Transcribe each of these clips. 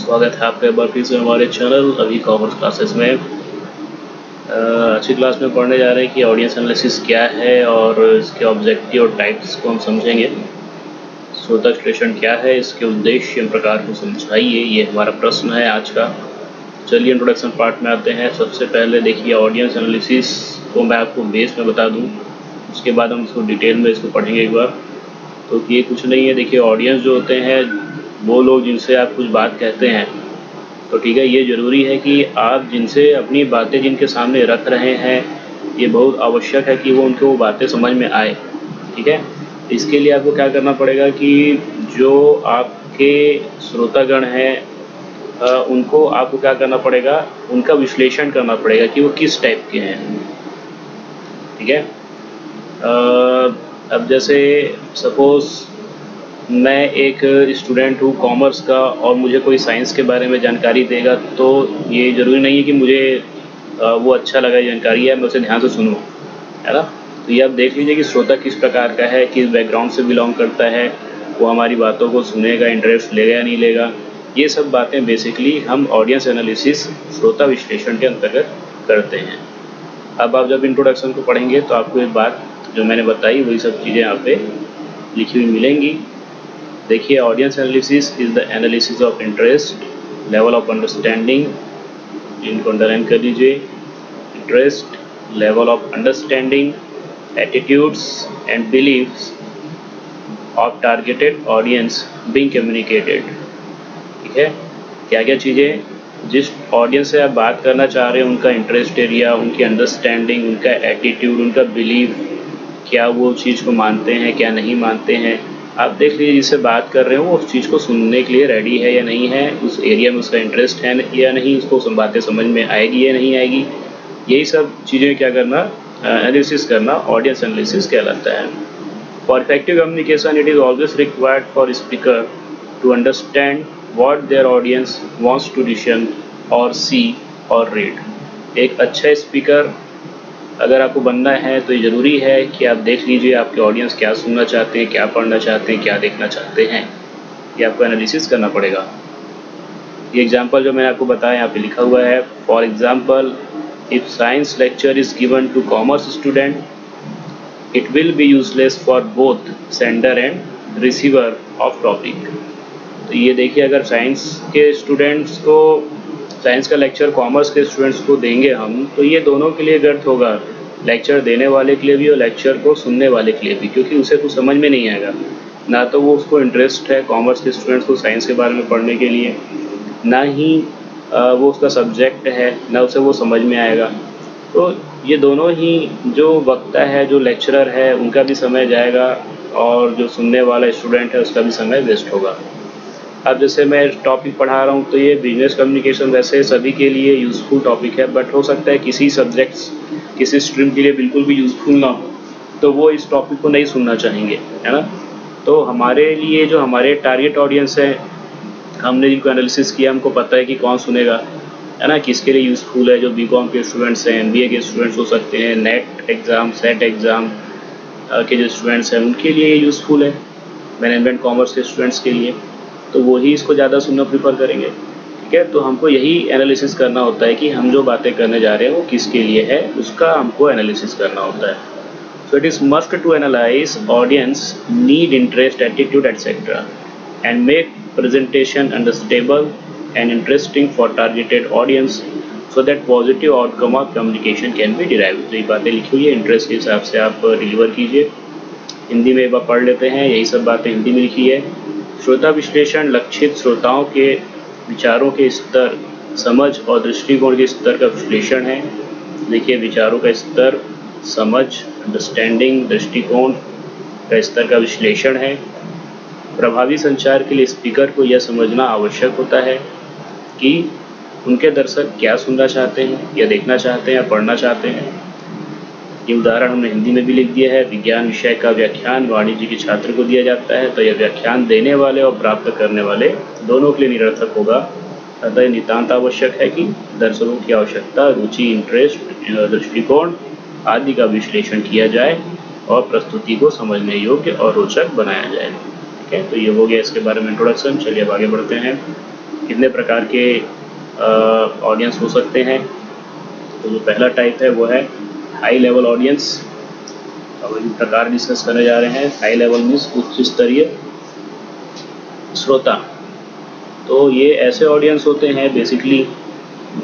स्वागत है आपका एक बार फिर से हमारे चैनल अभी कॉमर्स क्लासेस में। अच्छी क्लास में पढ़ने जा रहे हैं कि ऑडियंस एनालिसिस क्या है और इसके ऑब्जेक्टिव और टाइप्स को हम समझेंगे। श्रोता विश्लेषण क्या है, इसके उद्देश्य एवं प्रकार को समझाइए, ये हमारा प्रश्न है आज का। चलिए इंट्रोडक्शन पार्ट में आते हैं। सबसे पहले देखिए ऑडियंस एनालिसिस को मैं आपको बेस में बता दूँ, उसके बाद हम इसको डिटेल में इसको पढ़ेंगे एक बार। तो ये कुछ नहीं है, देखिए ऑडियंस जो होते हैं वो लोग जिनसे आप कुछ बात कहते हैं, तो ठीक है, ये ज़रूरी है कि आप जिनसे अपनी बातें जिनके सामने रख रहे हैं, ये बहुत आवश्यक है कि वो उनको वो बातें समझ में आए। ठीक है, इसके लिए आपको क्या करना पड़ेगा कि जो आपके श्रोतागण हैं उनको आपको क्या करना पड़ेगा, उनका विश्लेषण करना पड़ेगा कि वो किस टाइप के हैं। ठीक है, अब जैसे सपोज़ मैं एक स्टूडेंट हूँ कॉमर्स का और मुझे कोई साइंस के बारे में जानकारी देगा, तो ये ज़रूरी नहीं है कि मुझे वो अच्छा लगा जानकारी है, मैं उसे ध्यान से सुनूँ, है ना। तो ये आप देख लीजिए कि श्रोता किस प्रकार का है, किस बैकग्राउंड से बिलोंग करता है, वो हमारी बातों को सुनेगा, इंटरेस्ट लेगा या नहीं लेगा। ये सब बातें बेसिकली हम ऑडियंस एनालिसिस, श्रोता विश्लेषण के अंतर्गत करते हैं। अब आप जब इंट्रोडक्शन को पढ़ेंगे तो आपको एक बात जो मैंने बताई वही सब चीज़ें यहाँ पे लिखी हुई मिलेंगी। देखिए audience analysis is the analysis of interest, level of understanding, इनको अंडरलाइन कर लीजिए, interest, level of understanding, attitudes and believes of targeted audience being communicated. ठीक है, क्या क्या चीज़ें जिस ऑडियंस से आप बात करना चाह रहे हैं, उनका इंटरेस्ट एरिया, उनकी अंडरस्टैंडिंग, उनका एटीट्यूड, उनका बिलीव, क्या वो चीज़ को मानते हैं, क्या नहीं मानते हैं। आप देख लीजिए जिससे बात कर रहे हो वो उस चीज़ को सुनने के लिए रेडी है या नहीं है, उस एरिया में उसका इंटरेस्ट है या नहीं, उसको बातें समझ में आएगी या नहीं आएगी। यही सब चीज़ें क्या करना, एनालिसिस करना ऑडियंस एनालिसिस कहलाता है। For effective communication it is always required for speaker to understand what their audience wants to listen और सी और रीड। एक अच्छा स्पीकर अगर आपको बनना है तो ये ज़रूरी है कि आप देख लीजिए आपके ऑडियंस क्या सुनना चाहते हैं, क्या पढ़ना चाहते हैं, क्या देखना चाहते हैं, ये आपको एनालिसिस करना पड़ेगा। ये एग्जांपल जो मैंने आपको बताया यहाँ पे लिखा हुआ है। For example, if science lecture is given to commerce student, it will be useless for both sender and receiver of topic. तो ये देखिए, अगर साइंस के स्टूडेंट्स को साइंस का लेक्चर कॉमर्स के स्टूडेंट्स को देंगे हम, तो ये दोनों के लिए व्यर्थ होगा, लेक्चर देने वाले के लिए भी और लेक्चर को सुनने वाले के लिए भी, क्योंकि उसे कुछ समझ में नहीं आएगा। ना तो वो उसको इंटरेस्ट है कॉमर्स के स्टूडेंट्स को साइंस के बारे में पढ़ने के लिए, ना ही वो उसका सब्जेक्ट है, ना उसे वो समझ में आएगा। तो ये दोनों ही, जो वक्ता है, जो लेक्चरर है, उनका भी समय जाएगा और जो सुनने वाला स्टूडेंट है उसका भी समय वेस्ट होगा। अब जैसे मैं टॉपिक पढ़ा रहा हूँ तो ये बिजनेस कम्युनिकेशन वैसे सभी के लिए यूज़फुल टॉपिक है, बट हो सकता है किसी सब्जेक्ट्स, किसी स्ट्रीम के लिए बिल्कुल भी यूज़फुल ना हो, तो वो इस टॉपिक को नहीं सुनना चाहेंगे, है ना। तो हमारे लिए जो हमारे टारगेट ऑडियंस है, हमने जिनको एनालिसिस किया, हमको पता है कि कौन सुनेगा, है ना, किसके लिए यूज़फुल है। जो बीकॉम के स्टूडेंट्स हैं, एमबीए के स्टूडेंट्स हो सकते हैं, नेट एग्ज़ाम, सेट एग्ज़ाम के जो स्टूडेंट्स हैं उनके लिए ये यूज़फुल है, मैनेजमेंट कॉमर्स के स्टूडेंट्स के लिए, तो वही इसको ज़्यादा सुनना प्रीफर करेंगे। ठीक है, तो हमको यही एनालिसिस करना होता है कि हम जो बातें करने जा रहे हैं वो किसके लिए है, उसका हमको एनालिसिस करना होता है। So it is must to analyze audience need, interest, attitude etcetera and make presentation understandable and interesting for targeted audience so that positive outcome of communication can be derived. तो ये बातें लिखी हुई है, इंटरेस्ट के हिसाब से आप डिलीवर कीजिए। हिंदी में एक बार पढ़ लेते हैं, यही सब बातें हिंदी में लिखी है। श्रोता विश्लेषण लक्षित श्रोताओं के विचारों के स्तर, समझ और दृष्टिकोण के स्तर का विश्लेषण है। देखिए, विचारों का स्तर, समझ, अंडरस्टैंडिंग, दृष्टिकोण का स्तर का विश्लेषण है। प्रभावी संचार के लिए स्पीकर को यह समझना आवश्यक होता है कि उनके दर्शक क्या सुनना चाहते हैं, या देखना चाहते हैं, या पढ़ना चाहते हैं। ये उदाहरण हमने हिंदी में भी लिख दिया है। विज्ञान विषय का व्याख्यान वाणिज्य के छात्र को दिया जाता है, तो यह व्याख्यान देने वाले और प्राप्त करने वाले दोनों के लिए निरर्थक होगा। अतः यह नितांत आवश्यक है कि दर्शकों की आवश्यकता, रुचि, इंटरेस्ट, दृष्टिकोण आदि का विश्लेषण किया जाए और प्रस्तुति को समझने योग्य और रोचक बनाया जाए। ठीक है, तो ये हो गया इसके बारे में इंट्रोडक्शन। चलिए अब आगे बढ़ते हैं। कितने प्रकार के ऑडियंस हो सकते हैं। तो जो पहला टाइप है वो है हाई लेवल ऑडियंस। अब इन प्रकार डिस्कस करने जा रहे हैं। हाई लेवल मीन्स उच्च स्तरीय श्रोता। तो ये ऐसे ऑडियंस होते हैं बेसिकली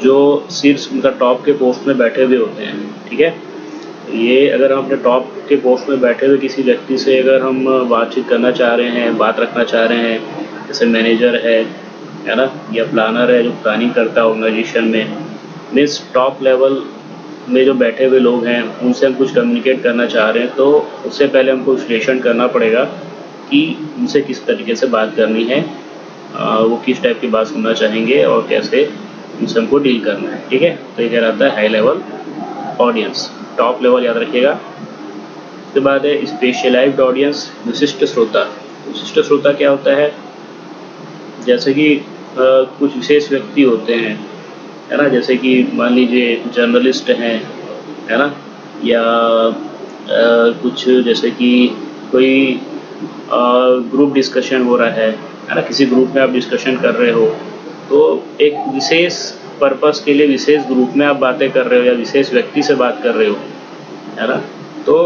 जो सिर्फ उनका टॉप के पोस्ट में बैठे हुए होते हैं, ठीक है। ये अगर हम अपने टॉप के पोस्ट में बैठे हुए किसी व्यक्ति से अगर हम बातचीत करना चाह रहे हैं, बात रखना चाह रहे हैं, जैसे मैनेजर है ना, या प्लानर है जो प्लानिंग करता है ऑर्गेनाइजेशन में, मीन्स टॉप लेवल में जो बैठे हुए लोग हैं उनसे हम कुछ कम्युनिकेट करना चाह रहे हैं, तो उससे पहले हमको विश्लेषण करना पड़ेगा कि उनसे किस तरीके से बात करनी है, वो किस टाइप की बात सुनना चाहेंगे और कैसे उनसे हमको डील करना है, ठीक है। तो ये कहलाता है high level audience. Top level याद रखिएगा। उसके बाद है स्पेशलाइज्ड ऑडियंस, विशिष्ट श्रोता। विशिष्ट श्रोता क्या होता है, जैसे कि कुछ विशेष व्यक्ति होते हैं, है ना, जैसे कि मान लीजिए जर्नलिस्ट हैं, है ना, या कुछ जैसे कि कोई ग्रुप डिस्कशन हो रहा है ना, किसी ग्रुप में आप डिस्कशन कर रहे हो, तो एक विशेष पर्पस के लिए विशेष ग्रुप में आप बातें कर रहे हो या विशेष व्यक्ति से बात कर रहे हो, है ना, तो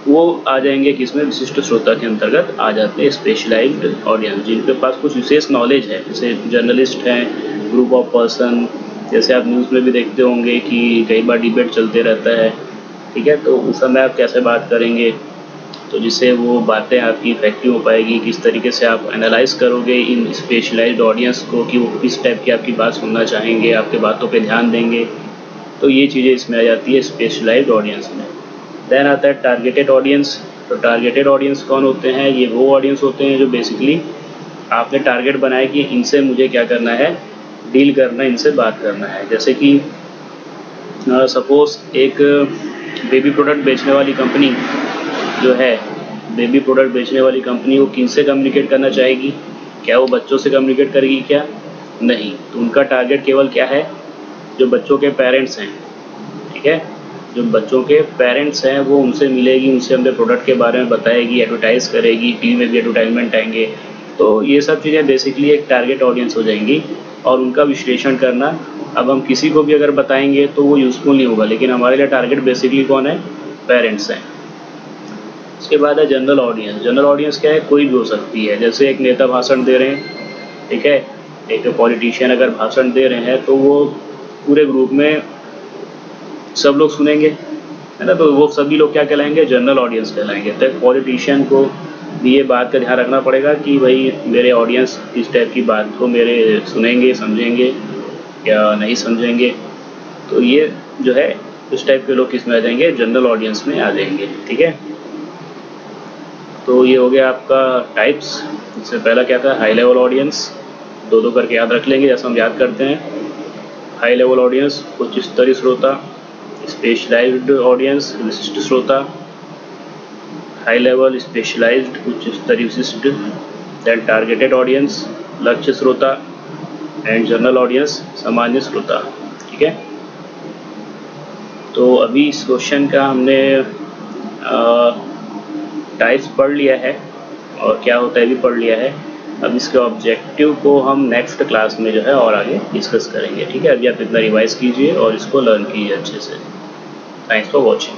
वो आ जाएंगे किसमें, विशिष्ट श्रोता के अंतर्गत आ जाते हैं स्पेशलाइज्ड ऑडियंस, जिनके पास कुछ विशेष नॉलेज है। जैसे जर्नलिस्ट हैं, ग्रुप ऑफ पर्सन, जैसे आप न्यूज़ में भी देखते होंगे कि कई बार डिबेट चलते रहता है, ठीक है। तो उस समय आप कैसे बात करेंगे, तो जिससे वो बातें आपकी इफेक्टिव हो पाएगी, किस तरीके से आप एनालाइज करोगे इन स्पेशलाइज्ड ऑडियंस को कि वो किस टाइप की आपकी बात सुनना चाहेंगे, आपके बातों पे ध्यान देंगे, तो ये चीज़ें इसमें आ जाती है स्पेशलाइज्ड ऑडियंस में। देन आता है टारगेटेड ऑडियंस। तो टारगेटेड ऑडियंस कौन होते हैं, ये वो ऑडियंस होते हैं जो बेसिकली आपने टारगेट बनाया कि इनसे मुझे क्या करना है, डील करना है, इनसे बात करना है। जैसे कि सपोज़ एक बेबी प्रोडक्ट बेचने वाली कंपनी जो है, बेबी प्रोडक्ट बेचने वाली कंपनी वो किन से कम्युनिकेट करना चाहेगी, क्या वो बच्चों से कम्युनिकेट करेगी, क्या नहीं। तो उनका टारगेट केवल क्या है, जो बच्चों के पेरेंट्स हैं, ठीक है, जो बच्चों के पेरेंट्स हैं वो उनसे मिलेगी, उनसे अपने प्रोडक्ट के बारे में बताएगी, एडवर्टाइज़ करेगी, टीवी में भी एडवर्टाइजमेंट आएंगे। तो ये सब चीज़ें बेसिकली एक टारगेट ऑडियंस हो जाएंगी और उनका विश्लेषण करना। अब हम किसी को भी अगर बताएंगे तो वो यूज़फुल नहीं होगा, लेकिन हमारे लिए टारगेट बेसिकली कौन है, पेरेंट्स हैं। उसके बाद है जनरल ऑडियंस। जनरल ऑडियंस क्या है, कोई भी हो सकती है। जैसे एक नेता भाषण दे रहे हैं, ठीक है, एक पॉलिटिशियन अगर भाषण दे रहे हैं तो वो पूरे ग्रुप में सब लोग सुनेंगे, है ना, तो वो सभी लोग क्या कहलाएंगे, जनरल ऑडियंस कहलाएंगे। तो एक पॉलिटिशियन को भी ये बात का ध्यान रखना पड़ेगा कि भाई मेरे ऑडियंस इस टाइप की बात को मेरे सुनेंगे, समझेंगे या नहीं समझेंगे। तो ये जो है इस टाइप के लोग किस में आ जाएंगे, जनरल ऑडियंस में आ जाएंगे, ठीक है। तो ये हो गया आपका टाइप्स। इससे पहला क्या था, हाई लेवल ऑडियंस, दो करके याद रख लेंगे जैसा हम याद करते हैं। हाई लेवल ऑडियंस उच्च स्तरीय श्रोता, स्पेशलाइज्ड ऑडियंस विशिष्ट श्रोता, हाई लेवल स्पेशलाइज्ड उच्च स्तरीय विशिष्ट, देन टारगेटेड ऑडियंस लक्ष्य श्रोता, एंड जनरल ऑडियंस सामान्य श्रोता, ठीक है। तो अभी इस क्वेश्चन का हमने टाइप्स पढ़ लिया है और क्या होता है भी पढ़ लिया है। अब इसके ऑब्जेक्टिव को हम नेक्स्ट क्लास में जो है और आगे डिस्कस करेंगे, ठीक है। अभी आप इतना रिवाइज कीजिए और इसको लर्न कीजिए अच्छे से। Thanks for watching.